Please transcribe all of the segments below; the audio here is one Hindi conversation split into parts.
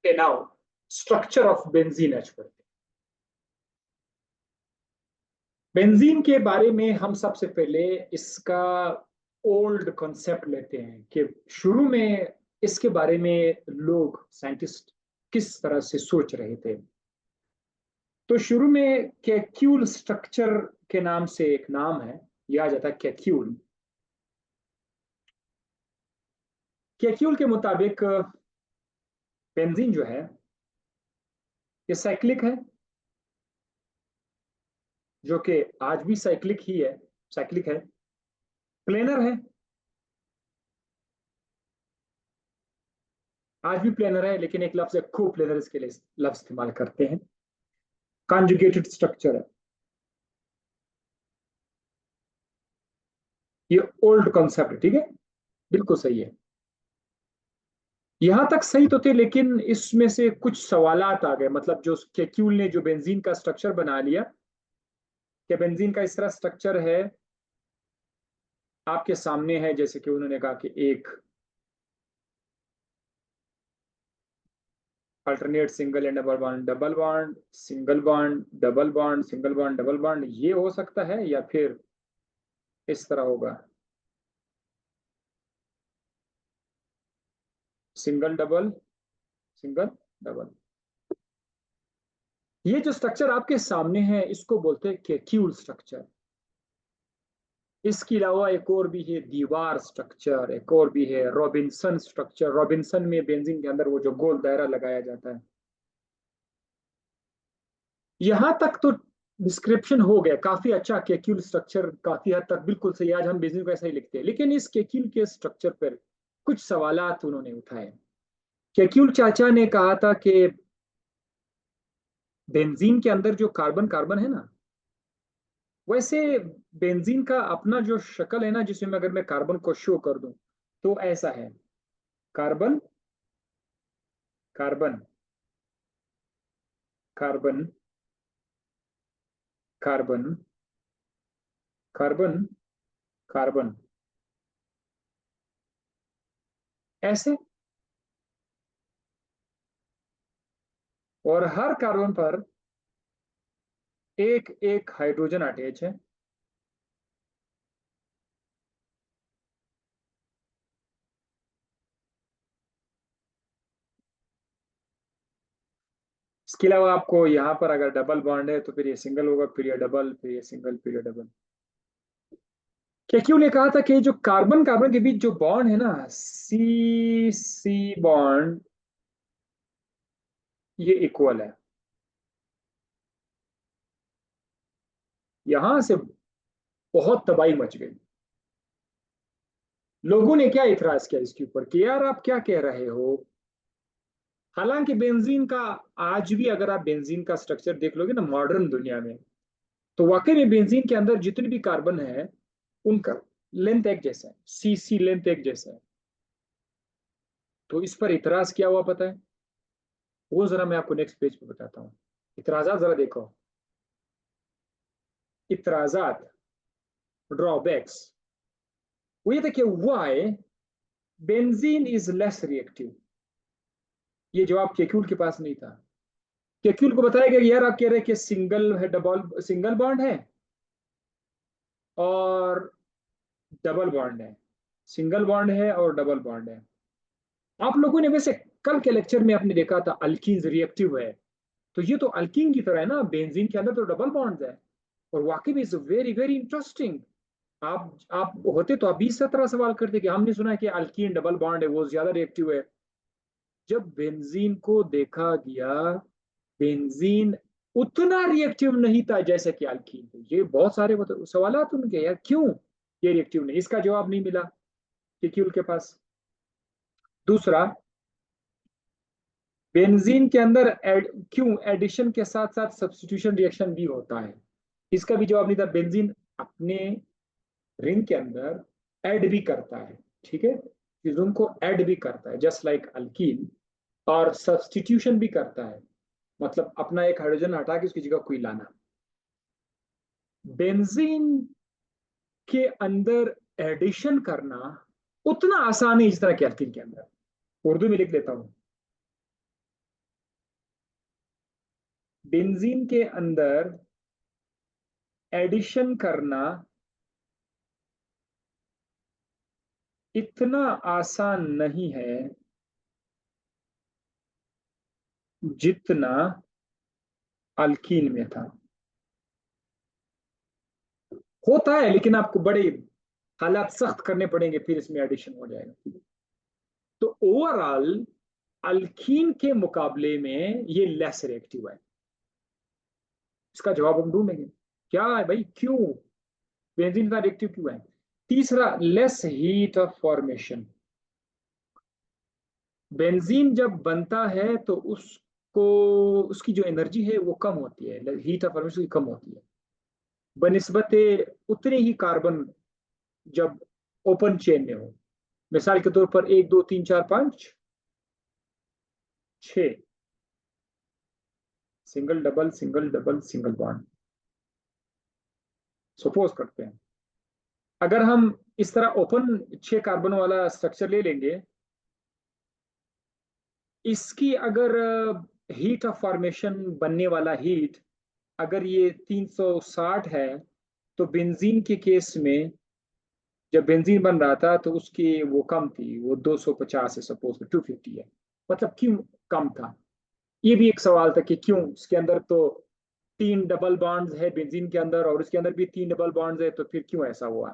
Okay, now structure of benzene H पढ़ते हैं। बेंजीन के बारे में हम सबसे पहले इसका ओल्ड कॉन्सेप्ट लेते हैं कि शुरू में इसके बारे में लोग साइंटिस्ट किस तरह से सोच रहे थे। तो शुरू में कैक्यूल स्ट्रक्चर के नाम से एक नाम है, यह आ जाता है कैक्यूल। कैक्यूल के मुताबिक बेंजीन जो है ये साइक्लिक है, जो कि आज भी साइक्लिक ही है, साइक्लिक है, प्लेनर है, आज भी प्लेनर है, लेकिन एक लफ्ज को प्लेनर इसके लिए लफ्ज इस्तेमाल करते हैं। कॉन्जुगेटेड स्ट्रक्चर है, ये ओल्ड कॉन्सेप्ट है, ठीक है, बिल्कुल सही है। यहां तक सही तो थे, लेकिन इसमें से कुछ सवालात आ गए। मतलब जो कैक्यूल ने जो बेंजीन का स्ट्रक्चर बना लिया, कि बेंजीन का इस तरह स्ट्रक्चर है, आपके सामने है, जैसे कि उन्होंने कहा कि एक alternate single and double bond, double bond, single bond, double bond, single bond, double bond, ये हो सकता है, या फिर इस तरह होगा, सिंगल डबल, सिंगल डबल। ये जो स्ट्रक्चर आपके सामने है इसको बोलते हैं कैक्यूल स्ट्रक्चर। इसके अलावा एक और भी है दीवार स्ट्रक्चर, एक और भी है रॉबिन्सन स्ट्रक्चर। रॉबिन्सन में बेंजीन के अंदर वो जो गोल दायरा लगाया जाता है। यहां तक तो डिस्क्रिप्शन हो गया, काफी अच्छा केक्यूल स्ट्रक्चर, काफी हद तक बिल्कुल सही। आज हम बेंजीन को ऐसा ही लिखते हैं, लेकिन इस केक्यूल के स्ट्रक्चर पर कुछ सवालात उन्होंने उठाए। केक्यूल चाचा ने कहा था कि बेंजीन के अंदर जो कार्बन कार्बन है ना, वैसे बेंजीन का अपना जो शक्ल है ना, जिसमें अगर मैं कार्बन को शो कर दूं तो ऐसा है, carbon carbon carbon carbon carbon carbon, ऐसे। और हर कार्बन पर एक एक हाइड्रोजन अटैच है। इसके अलावा आपको यहाँ पर अगर डबल बॉन्ड है तो फिर ये सिंगल होगा, फिर ये डबल, फिर ये सिंगल, फिर ये डबल। क्यों ने कहा था कि जो कार्बन कार्बन के बीच जो बॉन्ड है ना, सी सी बॉन्ड, ये इक्वल है। यहां से बहुत तबाही मच गई। लोगों ने क्या इतराज किया इसके ऊपर कि यार आप क्या कह रहे हो। हालांकि बेंजीन का आज भी अगर आप बेंजीन का स्ट्रक्चर देख लोगे ना मॉडर्न दुनिया में, तो वाकई में बेंजीन के अंदर जितने भी कार्बन है उनका लेंथ एक जैसा है, सी सी लेंथ एक जैसा है। तो इस पर इतराज क्या हुआ पता है? वो जरा मैं आपको नेक्स्ट पेज पे बताता हूँ। इतराजात जरा देखो, इतराजात, ड्रॉबैक्स। वो ये देखिए, why benzene is less reactive. ये जवाब केक्यूल के पास नहीं था। केक्यूल को बताया गया यार आप कह रहे हैं कि सिंगल है, डबल सिंगल बॉन्ड है और डबल बॉन्ड है, सिंगल बॉन्ड है और डबल बॉन्ड है। आप लोगों ने वैसे कल के लेक्चर में आपने देखा था अल्कीन्स रिएक्टिव है, तो ये तो अल्कीन की तरह है ना, बेंजीन के अंदर तो डबल बॉन्ड है। और वाकई में इज वेरी वेरी इंटरेस्टिंग। आप होते तो आप 20-17 सवाल करते कि हमने सुना है कि अल्कीन डबल बॉन्ड है वो ज्यादा रिएक्टिव है। जब बेंजीन को देखा गया, बेंजीन उतना रिएक्टिव नहीं था जैसे कि अल्कीन। ये बहुत सारे सवाल उनके, यार क्यों ये रिएक्टिव नहीं, इसका जवाब नहीं मिला क्योंकि उनके पास। दूसरा, बेंजीन के अंदर क्यों एडिशन के साथ साथ सब्स्टिट्यूशन रिएक्शन भी होता है, इसका भी जवाब नहीं था। बेंजीन अपने रिंग के अंदर ऐड भी करता है, ठीक है, चीजों को ऐड भी करता है जस्ट लाइक अल्कीन, और सब्स्टिट्यूशन भी करता है, मतलब अपना एक हाइड्रोजन हटा के उसकी जगह कोई लाना। बेंजीन के अंदर एडिशन करना उतना आसान है जिस तरह के अल्कीन के अंदर। उर्दू में लिख देता हूं, बेंजीन के अंदर एडिशन करना इतना आसान नहीं है जितना अल्कीन में था। होता है लेकिन आपको बड़े हालात सख्त करने पड़ेंगे, फिर इसमें एडिशन हो जाएगा। तो ओवरऑल अल्कीन के मुकाबले में ये लेस रिएक्टिव है। इसका जवाब हम ढूंढेंगे, क्या है भाई, क्यों बेंजीन इतना रिएक्टिव क्यों है। तीसरा, less heat of formation. Benzene जब बनता है तो उसको, उसकी जो एनर्जी है वो कम होती है, हीट ऑफ फॉर्मेशन कम होती है बनिस्बत उतने ही कार्बन जब ओपन चेन में हो। मिसाल के तौर पर 1 2 3 4 5 6 single double single double single bond suppose करते हैं। अगर हम इस तरह ओपन 6 कार्बन वाला स्ट्रक्चर ले लेंगे, इसकी अगर हीट ऑफ फॉर्मेशन बनने वाला हीट अगर ये 360 है, तो बेंजीन के केस में जब बेंजीन बन रहा था तो उसकी वो कम थी, वो 250 है, सपोज 250 है। मतलब क्यों कम था, ये भी एक सवाल था कि क्यों। इसके अंदर तो 3 डबल बॉन्ड्स है बेंजीन के अंदर, और उसके अंदर भी 3 डबल बॉन्ड्स है, तो फिर क्यों ऐसा हुआ।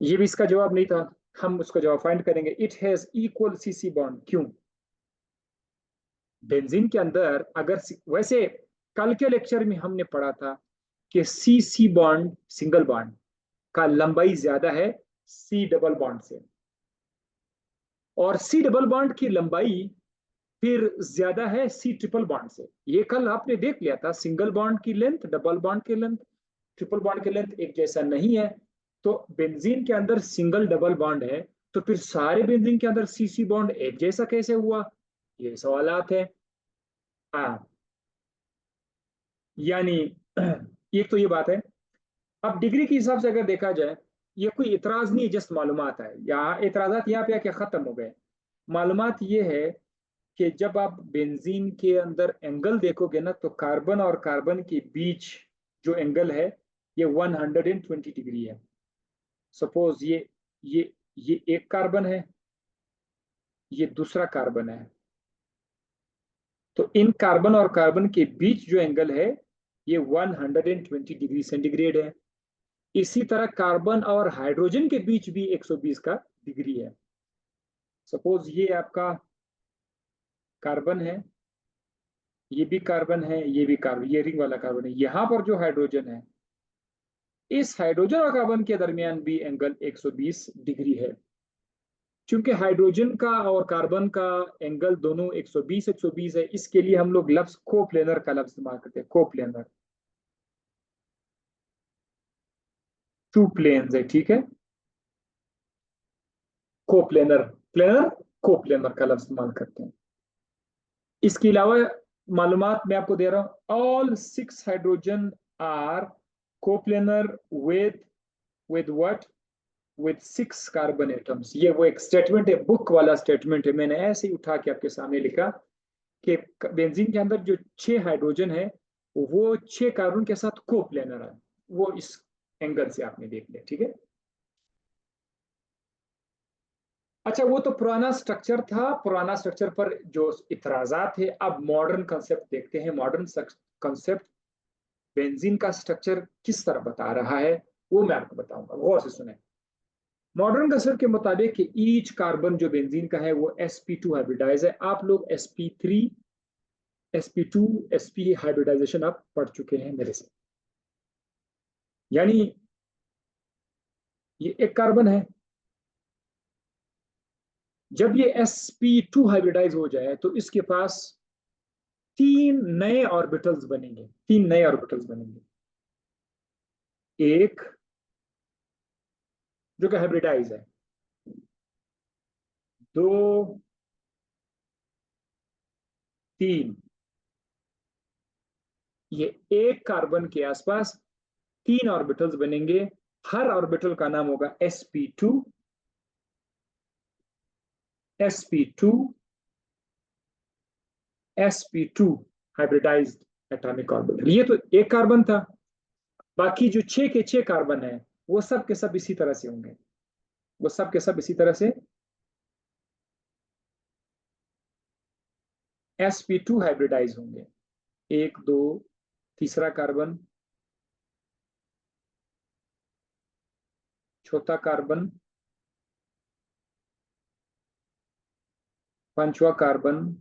ये भी इसका जवाब नहीं था। हम उसका जवाब फाइंड करेंगे। It has equal CC bond, क्यों बेंजीन के अंदर अगर वैसे कल के लेक्चर में हमने पढ़ा था कि सी सी बॉन्ड सिंगल बॉन्ड का लंबाई ज्यादा है सी डबल बॉन्ड से, और सी डबल बॉन्ड की लंबाई फिर ज्यादा है सी ट्रिपल बॉन्ड से। ये कल आपने देख लिया था, सिंगल बॉन्ड की लेंथ, डबल बॉन्ड की लेंथ, ट्रिपल बॉन्ड की लेंथ एक जैसा नहीं है। तो बेंजीन के अंदर सिंगल डबल बॉन्ड है, तो फिर सारे बेंजीन के अंदर सी सी बॉन्ड एक जैसा कैसे हुआ, ये सवालात है। हाँ, यानी एक तो ये बात है। अब डिग्री के हिसाब से अगर देखा जाए, ये कोई इतराज नहीं, जस्ट मालूमात है। यहाँ एतराजात यहाँ पे आके खत्म हो गए। मालूमात ये है कि जब आप बेंजीन के अंदर एंगल देखोगे ना, तो कार्बन और कार्बन के बीच जो एंगल है ये 120 डिग्री है। सपोज ये एक कार्बन है, ये दूसरा कार्बन है, तो इन कार्बन और कार्बन के बीच जो एंगल है ये 120 डिग्री सेंटीग्रेड है। इसी तरह कार्बन और हाइड्रोजन के बीच भी 120 का डिग्री है। सपोज ये आपका कार्बन है, ये भी कार्बन है, ये भी कार्बन, ये रिंग वाला कार्बन है। यहां पर जो हाइड्रोजन है, इस हाइड्रोजन और कार्बन के दरमियान भी एंगल 120 डिग्री है। क्योंकि हाइड्रोजन का और कार्बन का एंगल दोनों 120 है, इसके लिए हम लोग लफ्ज कोप्लेनर का लफ्ज इस्तेमाल करते हैं। कोप्लेनर, टू प्लेन्स है, ठीक है। कोप्लेनर, प्लेनर, कोप्लेनर का लफ्ज इस्तेमाल करते हैं। इसके अलावा मालूमात मैं आपको दे रहा हूं, all 6 hydrogen are coplanar with what, with 6 carbon atoms. ये वो एक स्टेटमेंट है, बुक वाला स्टेटमेंट है, मैंने ऐसे ही उठा के आपके सामने लिखा कि बेंजीन के अंदर जो 6 हाइड्रोजन है वो 6 कार्बन के साथ कोप्लेनर है। वो इस एंगल से आपने देख लिया, ठीक है। अच्छा, वो तो पुराना स्ट्रक्चर था, पुराना स्ट्रक्चर पर जो इतराजात है। अब मॉडर्न कंसेप्ट देखते हैं। मॉडर्न कंसेप्ट बेंजीन का स्ट्रक्चर किस तरह बता रहा है, वो मैं आपको बताऊंगा, गौर से सुने। मॉडर्न कंसेप्ट के मुताबिक कि ईच कार्बन जो बेंजीन का है वो sp2 हाइब्रिडाइज है। आप लोग sp3 sp2 sp हाइब्रिडाइजेशन आप पढ़ चुके हैं मेरे से। यानी ये एक कार्बन है, जब ये sp2 हाइब्रिडाइज हो जाए तो इसके पास 3 नए ऑर्बिटल्स बनेंगे। एक जो कि हाइब्रिडाइज है, दो, तीन। ये एक कार्बन के आसपास 3 ऑर्बिटल्स बनेंगे। हर ऑर्बिटल का नाम होगा sp2, sp2, sp2 hybridised atomic orbital. ये तो एक कार्बन था, बाकी जो 6 के 6 कार्बन है वो सब के सब इसी तरह से होंगे, वो सब के सब इसी तरह से sp2 हाइब्रिडाइज होंगे। एक दो, तीसरा कार्बन, चौथा कार्बन, पांचवा कार्बन,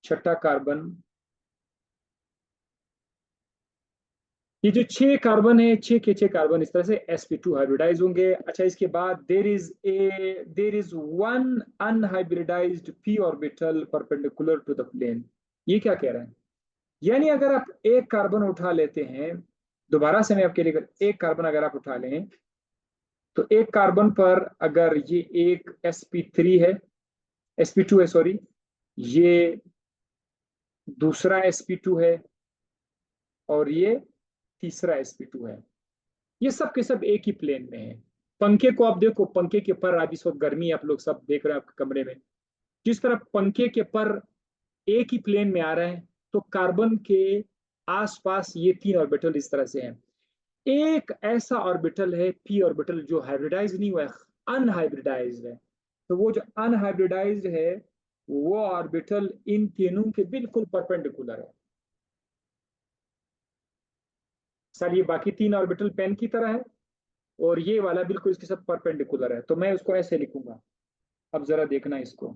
छठा कार्बन। ये जो 6 कार्बन है, 6 के 6 कार्बन इस तरह से sp2 हाइब्रिडाइज होंगे। अच्छा, इसके बाद there is one unhybridized p orbital perpendicular to the plane. ये क्या कह रहा है? यानी अगर आप एक कार्बन उठा लेते हैं, दोबारा से मैं आपके लिए, एक कार्बन अगर आप उठा लें तो एक कार्बन पर अगर ये एक sp3 है, sp2 है सॉरी, ये दूसरा sp2 है और ये तीसरा sp2 है, ये सब के सब एक ही प्लेन में है। पंखे को आप देखो, पंखे के पर, आप इस वक्त गर्मी आप लोग सब देख रहे हैं आपके कमरे में, जिस तरह पंखे के पर एक ही प्लेन में आ रहे हैं, तो कार्बन के आसपास ये 3 ऑर्बिटल इस तरह से हैं। एक ऐसा ऑर्बिटल है p ऑर्बिटल जो हाइब्रिडाइज नहीं हुआ है, अनहाइब्रिडाइज्ड है। तो वो जो अनहाइब्रिडाइज्ड है वो ऑर्बिटल इन तीनों के बिल्कुल परपेंडिकुलर है। सर, ये बाकी 3 ऑर्बिटल पेन की तरह है और ये वाला बिल्कुल इसके साथ परपेंडिकुलर है, तो मैं उसको ऐसे लिखूंगा। अब जरा देखना इसको,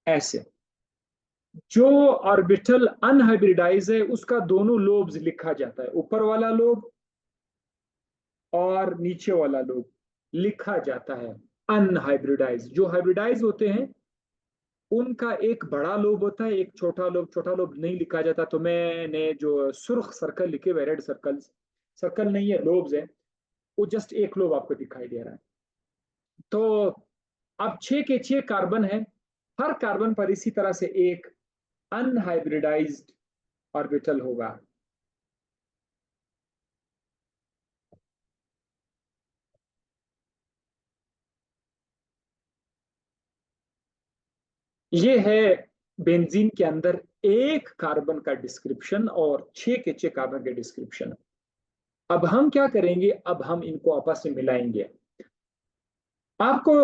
ऐसे। जो ऑर्बिटल अनहाइब्रिडाइज है उसका दोनों लोब्स लिखा जाता है, ऊपर वाला लोब और नीचे वाला लोब लिखा जाता है अनहाइब्रिडाइज। जो हाइब्रिडाइज होते हैं उनका एक बड़ा लोब होता है, एक छोटा लोब। छोटा लोब नहीं लिखा जाता, तो मैंने जो सुर्ख सर्कल लिखे हुए, रेड सर्कल्स, सर्कल नहीं है, लोब्स है, वो जस्ट एक लोब आपको दिखाई दे रहा है। तो अब 6 के 6 कार्बन है, हर कार्बन पर इसी तरह से एक अनहाइब्रिडाइज्ड ऑर्बिटल होगा। ये है बेंजीन के अंदर एक कार्बन का डिस्क्रिप्शन और 6 के 6 कार्बन के डिस्क्रिप्शन। अब हम क्या करेंगे, अब हम इनको आपस में मिलाएंगे। आपको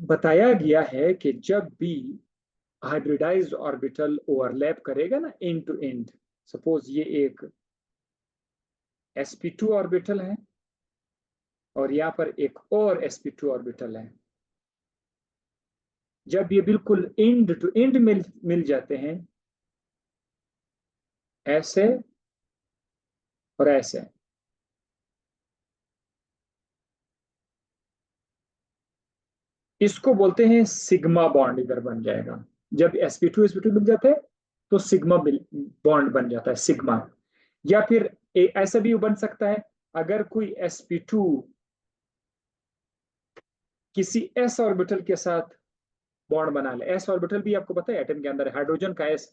बताया गया है कि जब भी हाइब्रिडाइज्ड ऑर्बिटल ओवरलैप करेगा ना एंड टू एंड, सपोज ये एक sp2 ऑर्बिटल है और यहाँ पर एक और sp2 ऑर्बिटल है, जब ये बिल्कुल एंड टू एंड मिल जाते हैं, ऐसे और ऐसे, इसको बोलते हैं सिग्मा बॉन्ड, इधर बन जाएगा। जब sp2 मिल जाते हैं तो सिग्मा बॉन्ड बन जाता है, सिग्मा। या फिर ऐसा भी बन सकता है, अगर कोई sp2 किसी s ऑर्बिटल के साथ बॉन्ड बना ले, s ऑर्बिटल भी आपको पता है एटम के अंदर हाइड्रोजन का s,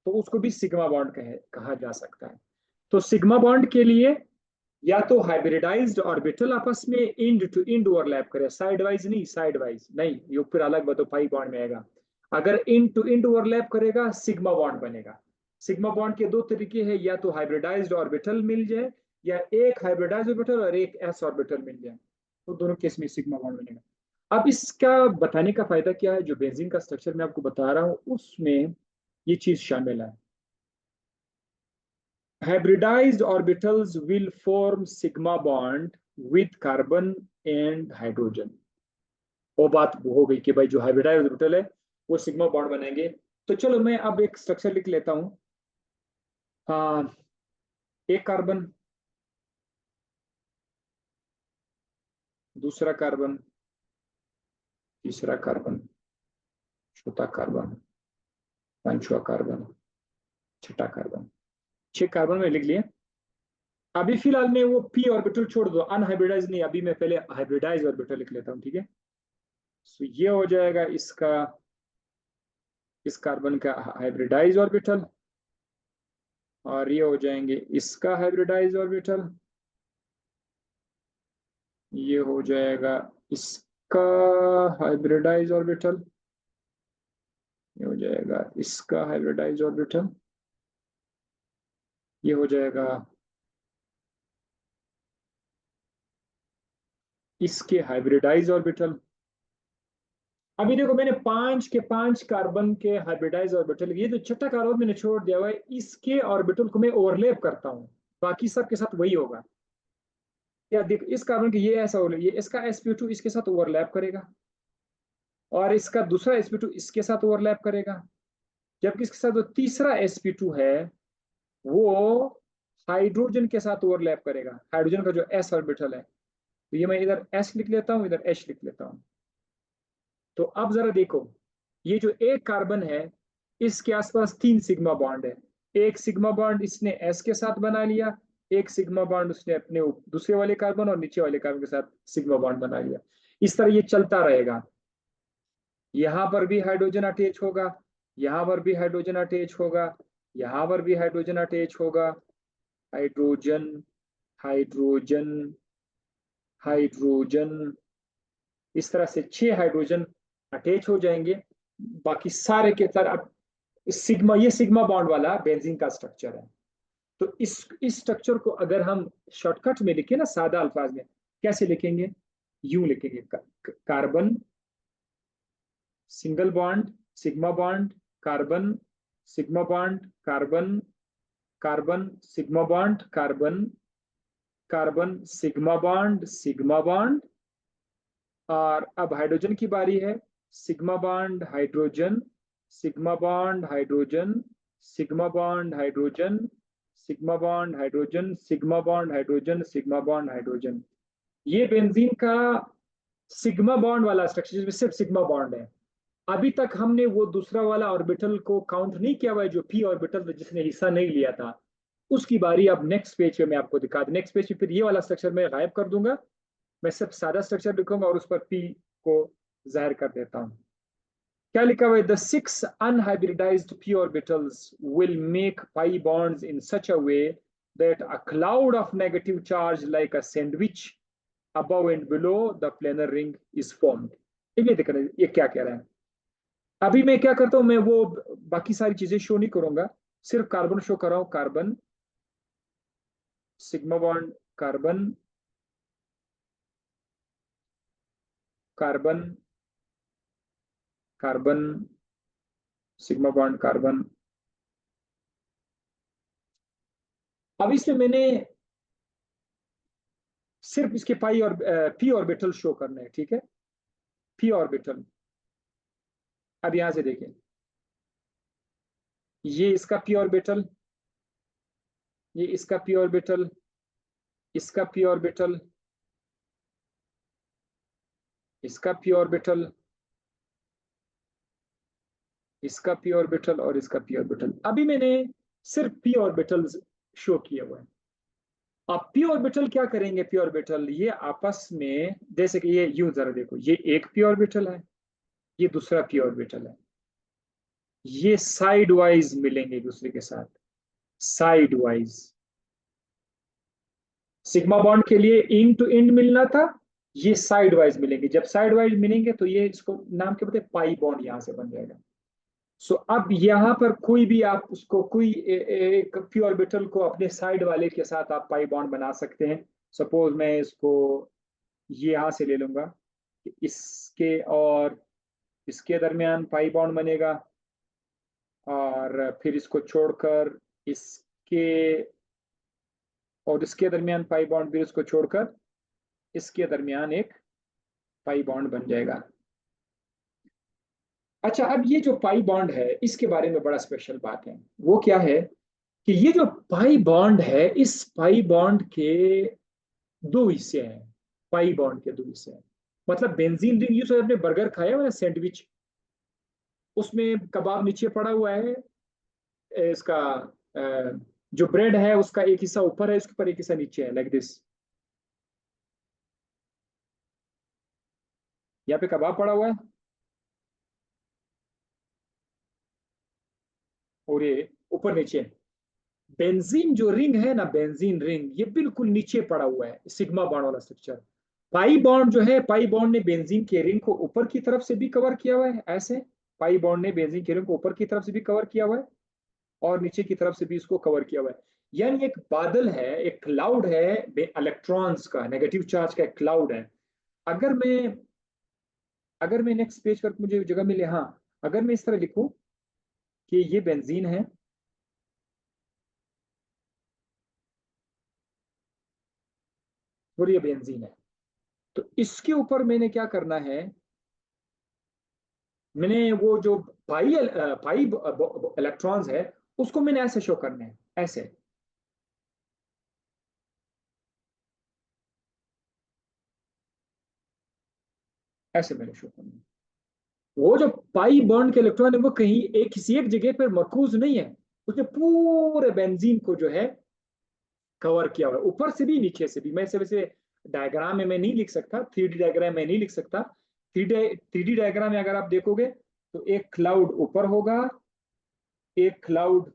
तो उसको भी सिग्मा बॉन्ड कहा जा सकता है। तो सिग्मा बॉन्ड के लिए या तो हाइब्रिडाइज्ड ऑर्बिटल आपस में इंड टू इंड ओवरलैप करे, साइड वाइज नहीं, साइड वाइज नहीं, ये फिर अलग बात, पाई बॉन्ड में आएगा। अगर इंड टू इंड ओवरलैप करेगा सिग्मा बॉन्ड बनेगा। सिग्मा बॉन्ड के दो तरीके हैं, या तो हाइब्रिडाइज्ड ऑर्बिटल मिल जाए या एक हाइब्रिडाइज्ड ऑर्बिटल और एक एस ऑर्बिटल मिल जाए, तो दोनों केस में सिग्मा बॉन्ड बनेगा। अब इसका बताने का फायदा क्या है, जो बेंजीन का स्ट्रक्चर मैं आपको बता रहा हूँ उसमें ये चीज शामिल है। Hybridized orbitals will form sigma bond with carbon and hydrogen। वो बात हो गई कि भाई जो हाइब्रिडाइज ऑर्बिटल है वो सिग्मा बॉन्ड बनेंगे। तो चलो मैं अब एक स्ट्रक्चर लिख लेता हूँ। हाँ, एक कार्बन, दूसरा कार्बन, तीसरा कार्बन, चौथा कार्बन, पांचवा कार्बन, छठा कार्बन। 6 कार्बन में लिख लिया। अभी फिलहाल में वो p ऑर्बिटल छोड़ दो, अनहाइब्रिडाइज नहीं, अभी मैं पहले हाइब्रिडाइज ऑर्बिटल लिख लेता हूँ, ठीक है। तो ये हो जाएगा इसका, इस कार्बन का हाइब्रिडाइज ऑर्बिटल, और ये हो जाएंगे इसका हाइब्रिडाइज ऑर्बिटल, ये हो जाएगा इसका इसका हाइब्रिडाइज ऑर्बिटल, ये हो जाएगा इसका हाइब्रिडाइज ऑर्बिटल, ये हो जाएगा इसके हाइब्रिडाइज ऑर्बिटल। अभी देखो मैंने 5 के 5 कार्बन के हाइब्रिडाइज ऑर्बिटल, ये जो छठा कार्बन मैंने छोड़ दिया हुआ है इसके ऑर्बिटल को मैं ओवरलैप करता हूँ, बाकी सब के साथ वही होगा। या देखो इस कार्बन के ये ऐसा हो, ये इसका sp2 इसके साथ ओवरलैप करेगा, और इसका दूसरा sp2 इसके साथ ओवरलैप करेगा, जबकि इसके साथ जो तीसरा sp2 है वो हाइड्रोजन के साथ ओवरलैप करेगा, हाइड्रोजन का जो s ऑर्बिटल है। तो ये मैं इधर s लिख लेता हूँ, इधर h लिख लेता हूँ। तो अब जरा देखो, ये जो एक कार्बन है इसके आसपास 3 सिग्मा बॉन्ड है, एक सिग्मा बॉन्ड इसने s के साथ बना लिया, एक सिग्मा बॉन्ड उसने अपने दूसरे वाले कार्बन और नीचे वाले कार्बन के साथ सिग्मा बॉन्ड बना लिया। इस तरह ये चलता रहेगा, यहां पर भी हाइड्रोजन अटैच होगा, यहां पर भी हाइड्रोजन अटैच होगा, यहां पर भी हाइड्रोजन अटैच होगा, हाइड्रोजन, हाइड्रोजन, हाइड्रोजन, इस तरह से 6 हाइड्रोजन अटैच हो जाएंगे। बाकी सारे के सारे अब सिग्मा, ये सिग्मा बॉन्ड वाला बेंजीन का स्ट्रक्चर है। तो इस स्ट्रक्चर को अगर हम शॉर्टकट में लिखें ना, सादा अल्फाज में, कैसे लिखेंगे? यूं लिखेंगे, carbon, single bond, sigma bond, carbon, sigma bond, carbon, carbon, sigma bond, carbon, carbon, sigma bond, sigma bond. और अब हाइड्रोजन की बारी है, sigma bond hydrogen, sigma bond hydrogen, sigma bond hydrogen, sigma bond hydrogen, sigma bond hydrogen, sigma bond hydrogen. ये बेंजीन का सिग्मा बॉन्ड वाला स्ट्रक्चर जिसमें सिर्फ सिग्मा बॉन्ड है। अभी तक हमने वो दूसरा वाला ऑर्बिटल को काउंट नहीं किया हुआ है, जो पी ऑर्बिटल जिसने हिस्सा नहीं लिया था। उसकी बारी अब नेक्स्ट पेज पे मैं आपको दिखा दूं, नेक्स्ट पेज पे फिर ये वाला स्ट्रक्चर मैं गायब कर दूंगा, मैं सिर्फ सादा स्ट्रक्चर लिखूंगा और उस पर पी को जाहिर कर देता हूं। क्या लिखा हुआ है? The 6 unhybridised p orbitals will make pi bonds in such a way that a cloud of negative charge like a sandwich above and below the planar ring is formed। ये देख रहे हैं ये क्या कह रहा है। अभी मैं क्या करता हूं, मैं वो बाकी सारी चीजें शो नहीं करूंगा, सिर्फ कार्बन शो कर रहा हूं। Carbon, sigma bond, carbon, carbon, carbon, sigma bond, carbon. अब इसमें मैंने सिर्फ इसके पाई और पी ऑर्बिटल शो करने हैं, ठीक है? P orbital. अब यहां से देखें, ये इसका पी ऑर्बिटल, ये इसका पी ऑर्बिटल, इसका पी ऑर्बिटल, इसका पी ऑर्बिटल, इसका पी ऑर्बिटल और इसका पी ऑर्बिटल। अभी मैंने सिर्फ पी ऑर्बिटल्स शो किए हुए हैं। अब पी ऑर्बिटल क्या करेंगे? पी ऑर्बिटल ये आपस में, जैसे कि ये यूं जरा देखो, ये एक पी ऑर्बिटल है, ये दूसरा पी ऑर्बिटल है, ये साइड वाइज मिलेंगे एक दूसरे के साथ, साइड वाइज। सिग्मा बॉन्ड के लिए इंड टू इंड मिलना था, ये साइड वाइज मिलेंगे। जब साइड वाइज मिलेंगे तो ये इसको नाम क्या बोलते हैं? पाई बॉन्ड यहां से बन जाएगा। सो अब यहां पर कोई भी आप उसको कोई एक पी ऑर्बिटल को अपने साइड वाले के साथ आप पाई बॉन्ड बना सकते हैं। सपोज मैं इसको ये यहां से ले लूंगा कि इसके और इसके दरमियान पाई बॉन्ड बनेगा, और फिर इसको छोड़कर इसके और इसके दरमियान पाई बॉन्ड, फिर इसको छोड़कर इसके दरमियान एक पाई बॉन्ड बन जाएगा। अच्छा, अब ये जो पाई बॉन्ड है इसके बारे में बड़ा स्पेशल बात है, वो क्या है कि ये जो पाई बॉन्ड है, इस पाई बॉन्ड के दो हिस्से हैं। पाई बॉन्ड के दो हिस्से हैं, मतलब बेंजीन रिंग, यूं आपने बर्गर खाया हुआ है सैंडविच, उसमें कबाब नीचे पड़ा हुआ है, इसका जो ब्रेड है उसका एक हिस्सा ऊपर है, उसके ऊपर एक हिस्सा नीचे है, लाइक दिस। यहाँ पे कबाब पड़ा हुआ है और ये ऊपर नीचे है। बेंजीन जो रिंग है ना, बेंजीन रिंग, ये बिल्कुल नीचे पड़ा हुआ है, सिग्मा बॉन्ड वाला स्ट्रक्चर। पाई बॉन्ड जो है, पाई बॉन्ड ने बेंजीन के रिंग को ऊपर की तरफ से भी कवर किया हुआ है ऐसे। पाई बॉन्ड ने बेंजीन के रिंग को ऊपर की तरफ से भी कवर किया हुआ है और नीचे की तरफ से भी इसको कवर किया हुआ है। यानी एक बादल है, एक क्लाउड है इलेक्ट्रॉन्स का, नेगेटिव चार्ज का एक क्लाउड है। अगर मैं अगर मैं नेक्स्ट पेज पर मुझे जगह मिले, हाँ, अगर मैं इस तरह लिखूं कि ये बेंजीन है और ये बेंजीन है, तो इसके ऊपर मैंने क्या करना है, मैंने वो जो पाई पाई इलेक्ट्रॉन्स है उसको मैंने ऐसे शो करने हैं, ऐसे। ऐसे मैंने शो करना है। वो जो पाई बॉन्ड के इलेक्ट्रॉन है वो कहीं एक किसी एक जगह पर मरकूज नहीं है, उसने पूरे बेंजीन को जो है कवर किया हुआ है, ऊपर से भी नीचे से भी। मैं इसे वैसे डायग्राम में मैं नहीं लिख सकता, थ्री डी डायग्राम में नहीं लिख सकता। थ्री डी डायग्राम में अगर आप देखोगे तो एक क्लाउड ऊपर होगा, एक क्लाउड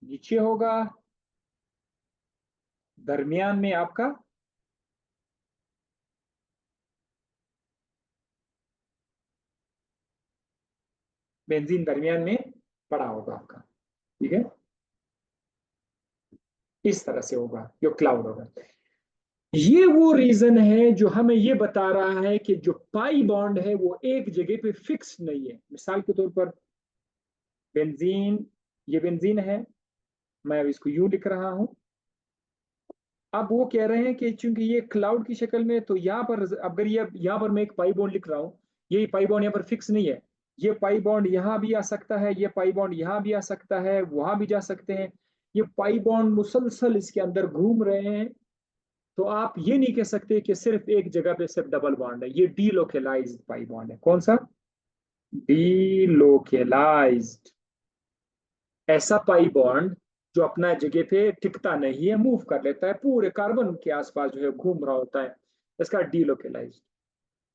नीचे होगा, दरमियान में आपका बेंजीन दरमियान में पड़ा होगा आपका। ठीक है, इस तरह से होगा जो क्लाउड होगा। ये वो रीजन है जो हमें ये बता रहा है कि जो पाई बॉन्ड है वो एक जगह पे फिक्स नहीं है। मिसाल के तौर पर बेंजीन, ये बेंजीन है, मैं अब इसको यूं लिख रहा हूं। अब वो कह रहे हैं कि चूंकि ये क्लाउड की शक्ल में, तो यहाँ पर अगर ये यहाँ पर मैं एक पाई बॉन्ड लिख रहा हूँ, ये पाई बॉन्ड यहाँ पर फिक्स नहीं है। ये पाई बॉन्ड यहाँ भी आ सकता है, ये पाई बॉन्ड यहाँ भी आ सकता है, वहां भी जा सकते हैं। ये पाई बॉन्ड मुसलसल इसके अंदर घूम रहे हैं। तो आप ये नहीं कह सकते कि सिर्फ एक जगह पे सिर्फ डबल बॉन्ड है। ये डीलोकेलाइज्ड पाई बॉन्ड है। कौन सा? डीलोकेलाइज्ड। ऐसा पाई बॉन्ड जो अपना जगह पे टिकता नहीं है, मूव कर लेता है, पूरे कार्बन के आसपास जो है घूम रहा होता है, इसका डीलोकेलाइज्ड।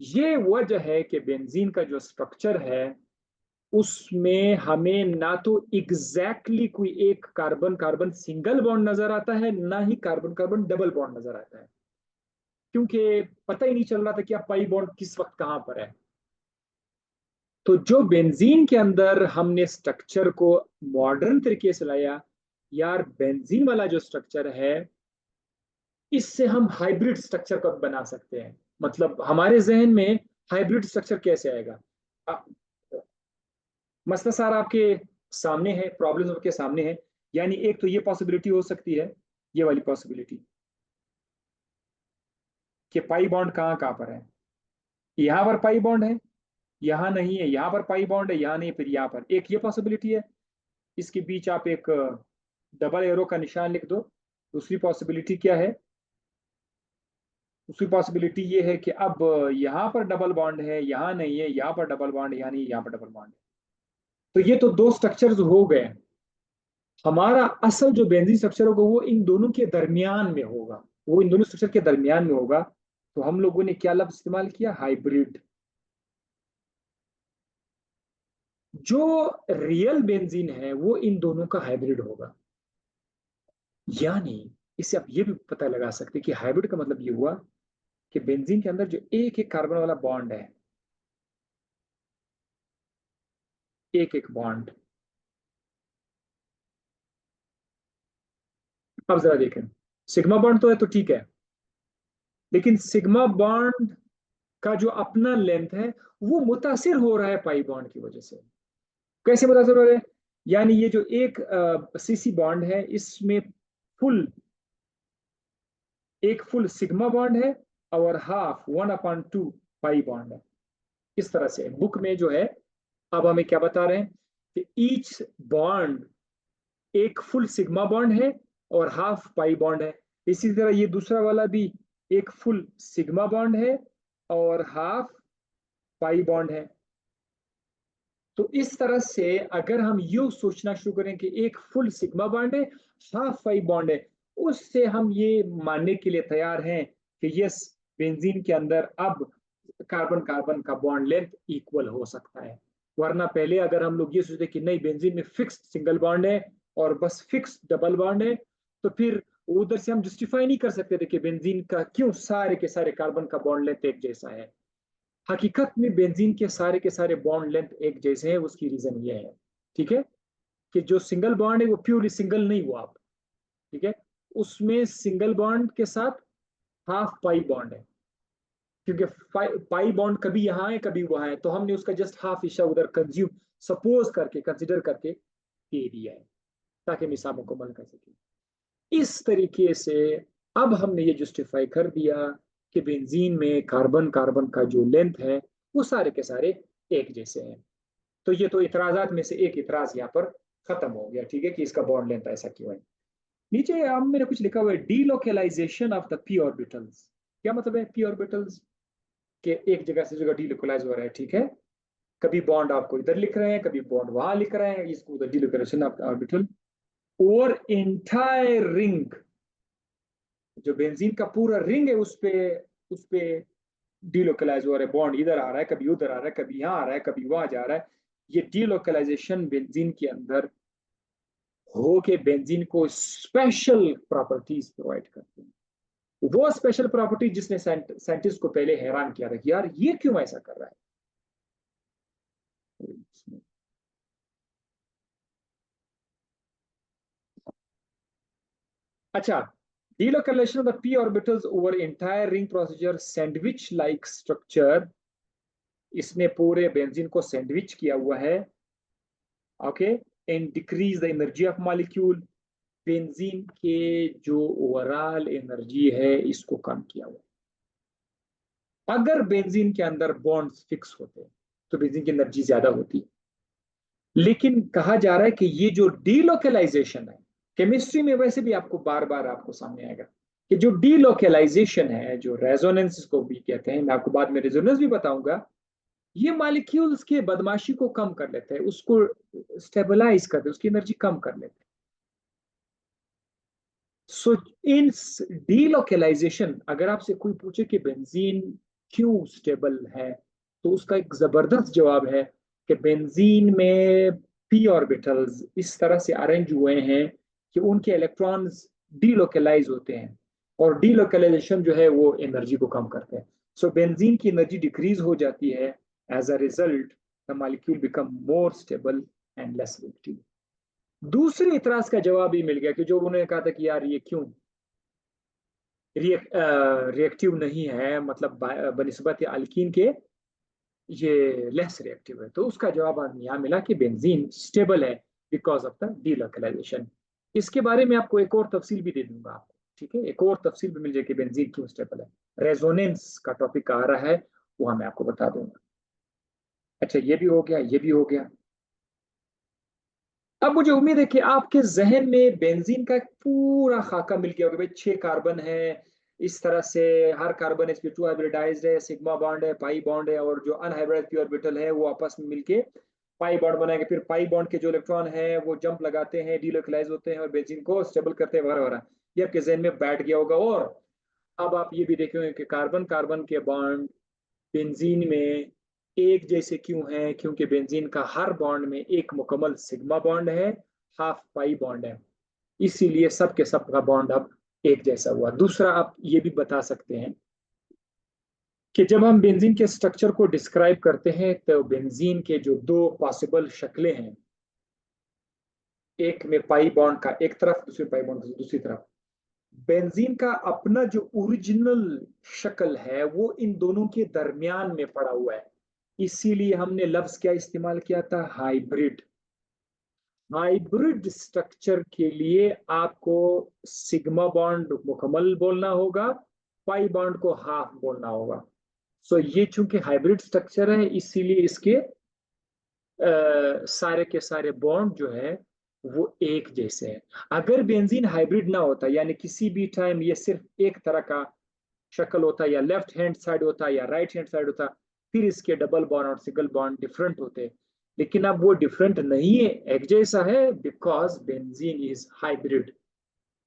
ये वजह है कि बेंजीन का जो स्ट्रक्चर है उसमें हमें ना तो एग्जैक्टली कोई एक कार्बन कार्बन सिंगल बॉन्ड नजर आता है, ना ही कार्बन कार्बन डबल बॉन्ड नजर आता है, क्योंकि पता ही नहीं चल रहा था कि आप पाई बॉन्ड किस वक्त कहां पर है। तो जो बेंजीन के अंदर हमने स्ट्रक्चर को मॉडर्न तरीके से लाया, यार बेंजीन वाला जो स्ट्रक्चर है इससे हम हाइब्रिड स्ट्रक्चर को बना सकते हैं। मतलब हमारे जहन में हाइब्रिड स्ट्रक्चर कैसे आएगा? अ- मसला सारा आपके सामने है, प्रॉब्लम आपके सामने है। यानी एक तो ये पॉसिबिलिटी हो सकती है, ये वाली पॉसिबिलिटी, कि पाई बॉन्ड कहाँ कहाँ पर है। यहाँ पर पाई बॉन्ड है, यहाँ नहीं है, यहाँ पर पाई बॉन्ड है, यहाँ नहीं, फिर यहाँ पर। एक ये पॉसिबिलिटी है, इसके बीच आप एक डबल एरो का निशान लिख दो। दूसरी पॉसिबिलिटी क्या है? दूसरी पॉसिबिलिटी ये है कि अब यहाँ पर डबल बॉन्ड है, यहाँ नहीं है, यहाँ पर डबल बॉन्ड, यहाँ नहीं, यहाँ पर डबल बॉन्ड है। तो ये तो दो स्ट्रक्चर्स हो गए। हमारा असल जो बेंजीन स्ट्रक्चर होगा वो इन दोनों के दरमियान में होगा, वो इन दोनों स्ट्रक्चर के दरमियान में होगा। तो हम लोगों ने क्या लफ्ज इस्तेमाल किया? हाइब्रिड। जो रियल बेंजीन है वो इन दोनों का हाइब्रिड होगा। यानी इससे आप ये भी पता लगा सकते हैं कि हाइब्रिड का मतलब ये हुआ कि बेंजीन के अंदर जो एक एक कार्बन वाला बॉन्ड है, एक एक बॉन्ड। अब जरा देखें, सिग्मा बॉन्ड तो है तो ठीक है, लेकिन सिग्मा बॉन्ड का जो अपना लेंथ है वो मुतासिर हो रहा है पाई बॉन्ड की वजह से। कैसे मुतासिर हो रहा है? यानी ये जो एक सीसी बॉन्ड है इसमें फुल एक फुल सिग्मा बॉन्ड है और हाफ 1/2 पाई बॉन्ड है। इस तरह से बुक में जो है, अब हमें क्या बता रहे हैं कि ईच बॉन्ड एक फुल सिग्मा बॉन्ड है और हाफ पाई बॉन्ड है। इसी तरह ये दूसरा वाला भी एक फुल सिग्मा बॉन्ड है और हाफ पाई बॉन्ड है। तो इस तरह से अगर हम यू सोचना शुरू करें कि एक फुल सिग्मा बॉन्ड है, हाफ पाई बॉन्ड है, उससे हम ये मानने के लिए तैयार हैं कि यस, बेंजीन के अंदर अब कार्बन कार्बन का बॉन्ड लेंथ इक्वल हो सकता है। वरना पहले अगर हम लोग ये सोचते कि नहीं, बेंजीन में फिक्स्ड सिंगल बॉन्ड है और बस फिक्स्ड डबल बॉन्ड है, तो फिर उधर से हम जस्टिफाई नहीं कर सकते थे कि बेंजीन का क्यों सारे के सारे कार्बन का बॉन्ड लेंथ एक जैसा है। हकीकत में बेंजीन के सारे बॉन्ड लेंथ एक जैसे हैं, उसकी रीजन ये है, ठीक है, कि जो सिंगल बॉन्ड है वो प्योरली सिंगल नहीं हुआ आप, ठीक है, उसमें सिंगल बॉन्ड के साथ हाफ पाई बॉन्ड है, क्योंकि पाई बॉन्ड कभी यहाँ है कभी वहां है, तो हमने उसका जस्ट हाफ हिस्सा उधर कंज्यूम सपोज करके कंसिडर करके दे दिया है ताकि निसाब मुकम्मल कर सके। इस तरीके से अब हमने ये जस्टिफाई कर दिया कि बेंजीन में कार्बन कार्बन का जो लेंथ है वो सारे के सारे एक जैसे हैं। तो ये तो इतराजात में से एक इतराज यहाँ पर खत्म हो गया, ठीक है, कि इसका बॉन्ड लेंथ ऐसा क्यों है। नीचे अब मेरे कुछ लिखा हुआ है, delocalisation of the P orbitals. क्या मतलब है पी ऑर्बिटल्स के एक जगह से जगह डीलोकलाइज हो रहा है, ठीक है, कभी बॉन्ड आपको इधर लिख रहे हैं कभी बॉन्ड वहां लिख रहे हैं, इसको उधर डीलोकेलेशन ऑफ ऑर्बिटल और एंटायर रिंग, जो बेंजीन का पूरा रिंग है उस पे डीलोकलाइज हो रहा है, बॉन्ड इधर आ रहा है कभी उधर आ रहा है कभी यहाँ आ रहा है कभी वहां जा रहा है। ये डीलोकलाइजेशन बेंजीन के अंदर हो के बेंजीन को स्पेशल प्रॉपर्टीज प्रोवाइड करते हैं। वो स्पेशल प्रॉपर्टी जिसने साइंटिस्ट को पहले हैरान किया था कि यार ये क्यों ऐसा कर रहा है। अच्छा, delocalization of the p orbitals over entire ring procedure sandwich like structure, इसने पूरे बेंजीन को सैंडविच किया हुआ है, okay, and decrease the energy of molecule, benzene के जो ओवरऑल एनर्जी है इसको कम किया हुआ है। अगर बेंजीन के अंदर बॉन्ड्स फिक्स होते तो बेंजीन की एनर्जी ज्यादा होती, लेकिन कहा जा रहा है कि ये जो डीलोकलाइजेशन है, केमिस्ट्री में वैसे भी आपको बार बार आपको सामने आएगा कि जो डीलोकलाइजेशन है, जो रेजोनेंस को भी कहते हैं, मैं आपको बाद में रेजोनेंस भी बताऊंगा, ये मॉलिक्यूल्स के बदमाशी को कम कर लेते हैं, उसको स्टेबलाइज करते हैं, उसकी एनर्जी कम कर लेते हैं। सो इन डीलोकलाइजेशन, अगर आपसे कोई पूछे कि बेंजीन क्यों स्टेबल है, तो उसका एक जबरदस्त जवाब है कि बेंजीन में पी ऑर्बिटल्स इस तरह से अरेंज हुए हैं कि उनके इलेक्ट्रॉन्स डीलोकलाइज होते हैं, और डीलोकलाइजेशन जो है वो एनर्जी को कम करते हैं। सो बेंजीन की एनर्जी डिक्रीज हो जाती है, as a result the molecule become more stable and less reactive. दूसरे इतराज का जवाब ही मिल गया कि जो उन्होंने कहा था कि यार ये क्यों रिएक्टिव नहीं है, मतलब बनिस्बत अल्कीन के ये लेस रिएक्टिव है, तो उसका जवाब हमें यहाँ मिला कि बेंजीन स्टेबल है बिकॉज ऑफ द डीलोकलाइजेशन। इसके बारे में आपको एक और तफसील भी दे दूंगा आपको, ठीक है, एक और तफसील भी मिल जाएगी बेंजीन क्यों स्टेबल है, रेजोनेंस का टॉपिक आ रहा है, वो मैं आपको बता दूंगा। अच्छा, ये भी हो गया, ये भी हो गया। अब मुझे उम्मीद है कि आपके जहन में बेंजीन का एक पूरा खाका मिल गया होगा, भाई 6 कार्बन है, इस तरह से हर कार्बन sp2 हाइब्रिडाइज्ड है, सिग्मा बॉन्ड है, पाई बॉन्ड है, और जो अनहाइब्रिडाइज्ड पी ऑर्बिटल है वो आपस में मिलके पाई बॉन्ड बनाएंगे, फिर पाई बॉन्ड के जो इलेक्ट्रॉन है वो जंप लगाते हैं, डीलोकलाइज होते हैं और बेंजीन को स्टेबल करते हैं वगैरह वगैरह। ये आपके जहन में बैठ गया होगा। और अब आप ये भी देखेंगे कि कार्बन कार्बन के बॉन्ड बेंजीन में एक जैसे क्यों है, क्योंकि बेंजीन का हर बॉन्ड में एक मुकम्मल सिग्मा बॉन्ड है, हाफ पाई बॉन्ड है, इसीलिए सब के सब का बॉन्ड अब एक जैसा हुआ। दूसरा आप ये भी बता सकते हैं कि जब हम बेंजीन के स्ट्रक्चर को डिस्क्राइब करते हैं तो बेंजीन के जो दो पॉसिबल शक्लें हैं, एक में पाई बॉन्ड का एक तरफ, दूसरे पाई बॉन्ड का दूसरी तरफ, बेंजीन का अपना जो ओरिजिनल शक्ल है वो इन दोनों के दरमियान में पड़ा हुआ है, इसीलिए हमने लफ्ज क्या इस्तेमाल किया था, हाइब्रिड। हाइब्रिड स्ट्रक्चर के लिए आपको सिग्मा बॉन्ड मुकम्मल बोलना होगा, पाई बॉन्ड को हाफ बोलना होगा। सो ये चूंकि हाइब्रिड स्ट्रक्चर है इसीलिए इसके सारे के सारे बॉन्ड जो है वो एक जैसे हैं। अगर बेंजीन हाइब्रिड ना होता, यानी किसी भी टाइम ये सिर्फ एक तरह का शक्ल होता, या लेफ्ट हैंड साइड होता या राइट हैंड साइड होता, फिर इसके डबल बॉन्ड और सिंगल बॉन्ड डिफरेंट होते। लेकिन अब वो डिफरेंट नहीं है, एक जैसा है, बिकॉज बेंजीन इज हाइब्रिड।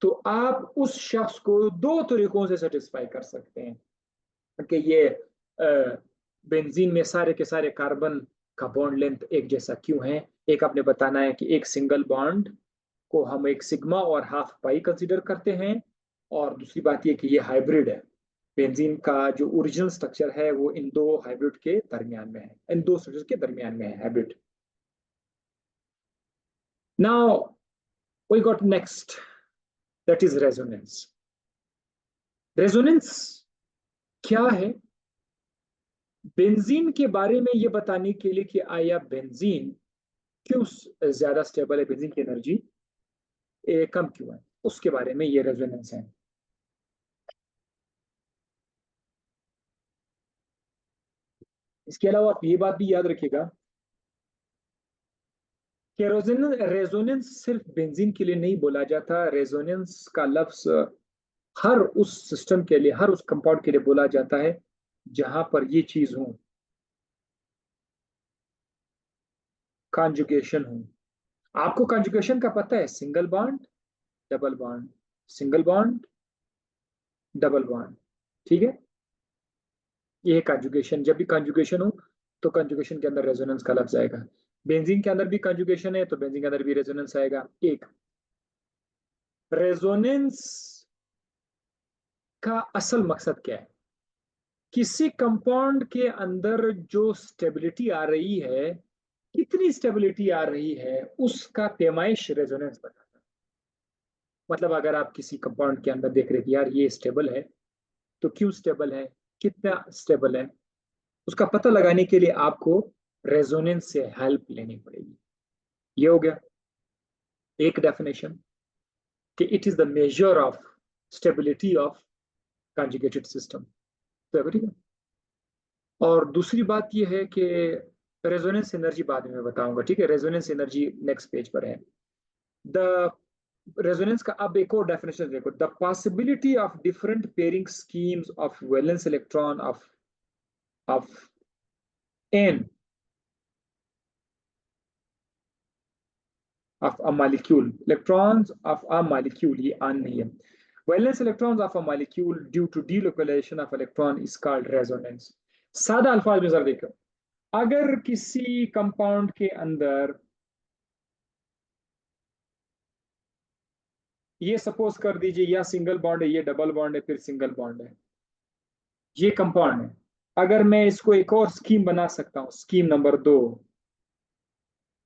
तो आप उस शख्स को दो तरीकों से सेटिस्फाई कर सकते हैं कि ये बेंजीन में सारे के सारे कार्बन का बॉन्ड लेंथ एक जैसा क्यों है। एक आपने बताना है कि एक सिंगल बॉन्ड को हम एक सिग्मा और हाफ पाई कंसीडर करते हैं। और दूसरी बात ये कि ये हाइब्रिड है। बेंजीन का जो ओरिजिनल स्ट्रक्चर है वो इन दो हाइब्रिड के दरमियान में है, इन दो स्ट्रक्चर के दरमियान में है hybrid. Now we got next, that is resonance. Resonance क्या है? बेंजीन के बारे में ये बताने के लिए कि आया बेंजीन क्यों ज्यादा स्टेबल है, बेंजीन की एनर्जी कम क्यों है, उसके बारे में ये रेजोनेंस है। इसके अलावा आप ये बात भी याद रखिएगा कि रेजोनेंस सिर्फ बेंजीन के लिए नहीं बोला जाता। रेजोनेंस का लफ्ज हर उस सिस्टम के लिए, हर उस कंपाउंड के लिए बोला जाता है जहां पर ये चीज हो, कॉन्जुगेशन हो। आपको कॉन्जुगेशन का पता है, single bond, double bond, single bond, double bond, ठीक है। ये है कॉन्जुगेशन। जब भी कॉन्जुगेशन हो तो कॉन्जुगेशन के अंदर रेजोनेंस का लफ्ज आएगा। बेंजीन के अंदर भी कॉन्जुगेशन है तो बेंजीन के अंदर भी रेजोनेंस आएगा। एक रेजोनेंस का असल मकसद क्या है? किसी कंपाउंड के अंदर जो स्टेबिलिटी आ रही है, कितनी स्टेबिलिटी आ रही है, उसका पैमाइश रेजोनेंस बताता है। मतलब अगर आप किसी कंपाउंड के अंदर देख रहे हैं कि यार ये स्टेबल है, तो क्यों स्टेबल है, कितना स्टेबल है, उसका पता लगाने के लिए आपको रेजोनेंस से हेल्प लेनी पड़ेगी। ये हो गया एक डेफिनेशन कि it is the measure of stability of conjugated system. तो ठीक है। और दूसरी बात यह है कि रेजोनेंस एनर्जी बाद में बताऊंगा, ठीक है। रेजोनेंस एनर्जी नेक्स्ट पेज पर है। द रेजोनेंस का अब एक और डेफिनेशन देखो, the possibility of different pairing schemes of valence electron of an of a molecule, electrons of a molecule, ये आन नहीं है। Valence electrons of a molecule due to delocalization of electron is called resonance। सादा अल्फाज में जरा देखो, अगर किसी कंपाउंड के अंदर ये सपोज कर दीजिए या सिंगल बॉन्ड है, ये डबल बॉन्ड है, फिर सिंगल बॉन्ड है, ये कंपाउंड है। अगर मैं इसको एक और स्कीम बना सकता हूँ, स्कीम नंबर 2,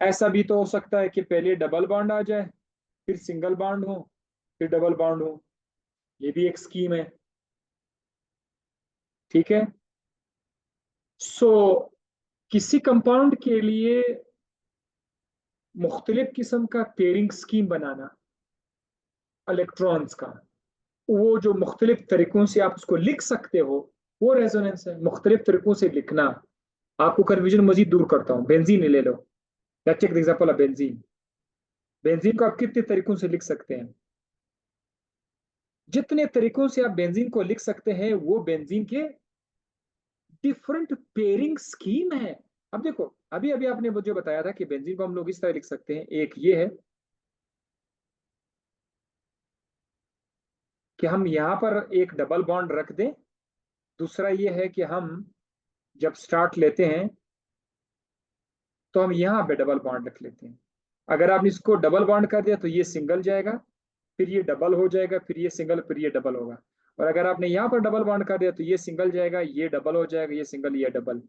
ऐसा भी तो हो सकता है कि पहले डबल बॉन्ड आ जाए, फिर सिंगल बॉन्ड हो, फिर डबल बॉन्ड हो। ये भी एक स्कीम है, ठीक है। सो किसी कंपाउंड के लिए मुख्तलिफ किस्म का पेयरिंग स्कीम बनाना इलेक्ट्रॉन्स का, वो जो मुख्तलिफ तरीकों से आप उसको लिख सकते हो, वो रेजोनेंस है। मुख्तलिफ तरीकों से लिखना, आपको कन्फ्यूजन मजीद दूर करता हूँ। बेंजीन ले लो, let's take the example of benzene. Benzene को आप कितने तरीकों से लिख सकते हैं? जितने तरीकों से आप बेंजीन को लिख सकते हैं वो बेंजीन के डिफरेंट पेयरिंग स्कीम है। अब देखो, अभी अभी आपने मुझे बताया था कि बेंजीन को हम लोग इस तरह लिख सकते हैं। एक ये है कि हम यहाँ पर एक डबल बॉन्ड रख दें। दूसरा ये है कि हम जब स्टार्ट लेते हैं तो हम यहाँ पे डबल बॉन्ड रख लेते हैं। अगर आपने इसको डबल बॉन्ड कर दिया तो ये सिंगल जाएगा, फिर ये डबल हो जाएगा, फिर ये सिंगल, फिर ये डबल होगा। और अगर आपने यहाँ पर डबल बॉन्ड कर दिया तो ये सिंगल जाएगा, ये डबल हो जाएगा, ये सिंगल, ये डबल।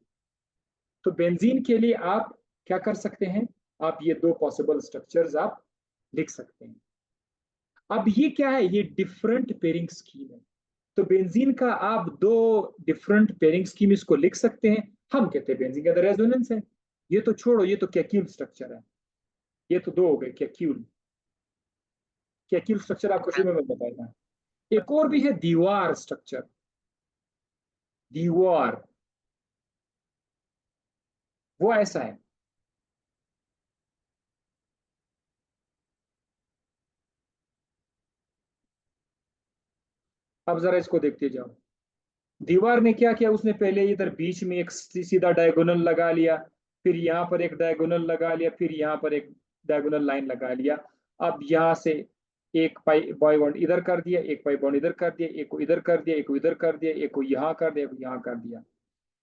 तो बेंजीन के लिए आप क्या कर सकते हैं? आप ये दो पॉसिबल स्ट्रक्चर्स आप लिख सकते हैं। अब ये क्या है? ये डिफरेंट पेयरिंग स्कीम है। तो बेंजीन का आप दो डिफरेंट पेयरिंग स्कीम इसको लिख सकते हैं। हम कहते हैं बेंजीन का रेजोनेंस है। ये तो छोड़ो, ये तो कैक्यूल स्ट्रक्चर है। ये तो दो हो गए कैक्यूल। कैक्यूल स्ट्रक्चर आपको शुरू में बताया। एक और भी है दीवार स्ट्रक्चर। दीवार वो ऐसा है, अब जरा इसको देखते जाओ। दीवार ने क्या किया, उसने पहले इधर बीच में एक सीधा डायगोनल लगा लिया, फिर यहाँ पर एक डायगोनल लगा लिया, फिर यहाँ पर एक डायगोनल लाइन लगा लिया। अब यहाँ से एक पाई बॉय बॉन्ड इधर कर दिया, एक पाई बॉन्ड इधर कर दिया, एक को इधर कर दिया, एक को इधर कर दिया, एक को यहाँ कर दिया, एक को यहाँ कर दिया।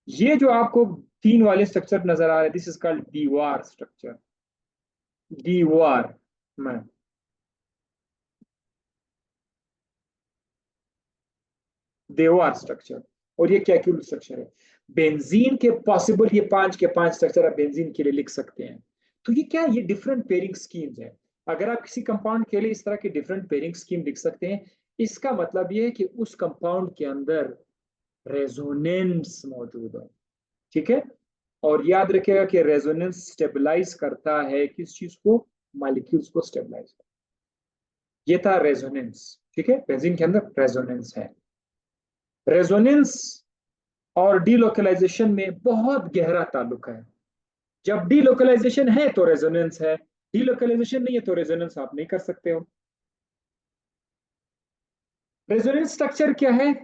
ये जो आपको तीन वाले स्ट्रक्चर नजर आ रहे हैं, दिस इज कॉल्ड दीवार स्ट्रक्चर। दीवार में देवार स्ट्रक्चर, और ये कैक्यूल स्ट्रक्चर है। बेंजीन के पॉसिबल ये 5 के 5 स्ट्रक्चर आप बेंजीन के लिए लिख सकते हैं। तो ये क्या, ये डिफरेंट पेयरिंग स्कीम्स है। अगर आप किसी कंपाउंड के लिए इस तरह की डिफरेंट पेयरिंग स्कीम लिख सकते हैं, इसका मतलब ये है कि उस कंपाउंड के अंदर रेजोनेंस मौजूद है। ठीक है, और याद रखिएगा कि रेजोनेंस स्टेबलाइज करता है किस चीज को, मॉलिक्यूल्स को स्टेबलाइज करता है। ये था रेजोनेंस। ठीक है, बेंजीन के अंदर रेजोनेंस है। रेजोनेंस और डीलोकलाइजेशन में बहुत गहरा ताल्लुक है। जब डीलोकलाइजेशन है तो रेजोनेंस है, डीलोकलाइजेशन नहीं है तो रेजोनेंस आप नहीं कर सकते हो। रेजोनेंस स्ट्रक्चर क्या है?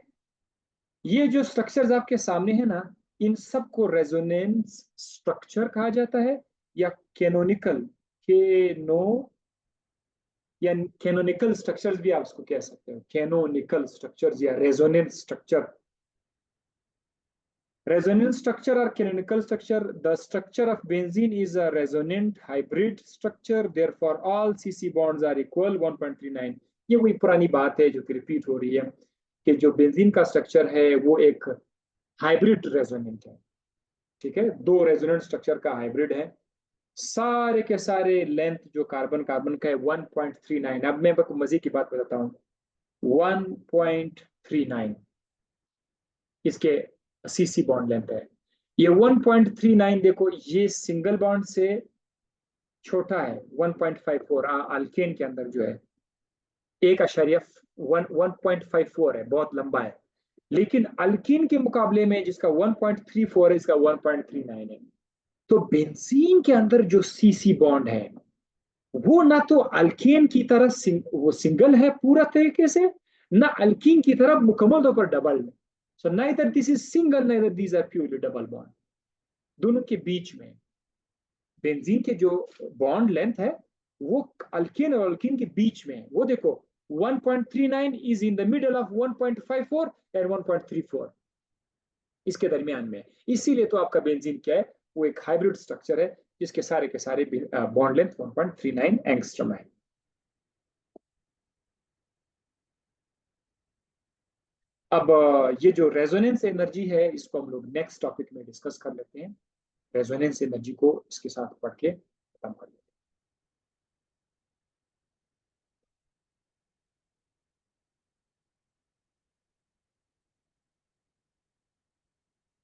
ये जो स्ट्रक्चर्स आपके सामने है ना, इन सब को रेजोनेंस स्ट्रक्चर कहा जाता है, या कैनोनिकल, केनो या कैनोनिकल स्ट्रक्चर्स भी आप इसको कह सकते हो, कैनोनिकल स्ट्रक्चर्स या resonance structure. Resonance structure or canonical structure, the structure of benzene is a resonant hybrid structure, therefore all CC bonds are equal 1.39। ये वही पुरानी बात है जो कि रिपीट हो रही है कि जो बेंजीन का स्ट्रक्चर है वो एक हाइब्रिड रेजोनेंट है। ठीक है, दो रेजोनेंट स्ट्रक्चर का हाइब्रिड है। सारे के सारे लेंथ जो कार्बन कार्बन का है 1.39। अब मैं आपको मजे की बात बताता हूँ, 1.39 इसके सीसी बॉन्ड लेंथ है। ये 1.39 देखो, ये सिंगल बॉन्ड से छोटा है। 1.54 अल्केन के अंदर जो है एक अशरिया 1.54 है, बहुत लंबा है। लेकिन अल्कीन के मुकाबले में जिसका 1.34 है, इसका 1.39 है। तो बेंजीन के अंदर जो सीसी बॉन्ड है वो ना तो अल्केन की तरह वो सिंगल है पूरा तरीके से, ना अल्कीन की तरह मुकम्मल तौर पर डबल है। So neither this is single neither these are purely double bond. दोनों के बीच में बेंजीन के जो बॉन्ड लेंथ है वो अल्केन और अल्कीन के बीच में है। वो देखो 1.39 is in the middle of 1.54 and 1.34, इसके दरमियान में। इसीलिए तो आपका बेंजीन क्या है, वो एक हाइब्रिड स्ट्रक्चर है जिसके सारे के सारे बॉन्ड लेंथ 1.39 एंगस्ट्रम है। अब ये जो रेजोनेंस एनर्जी है इसको हम लोग नेक्स्ट टॉपिक में डिस्कस कर लेते हैं। रेजोनेंस एनर्जी को इसके साथ पढ़ के खत्म कर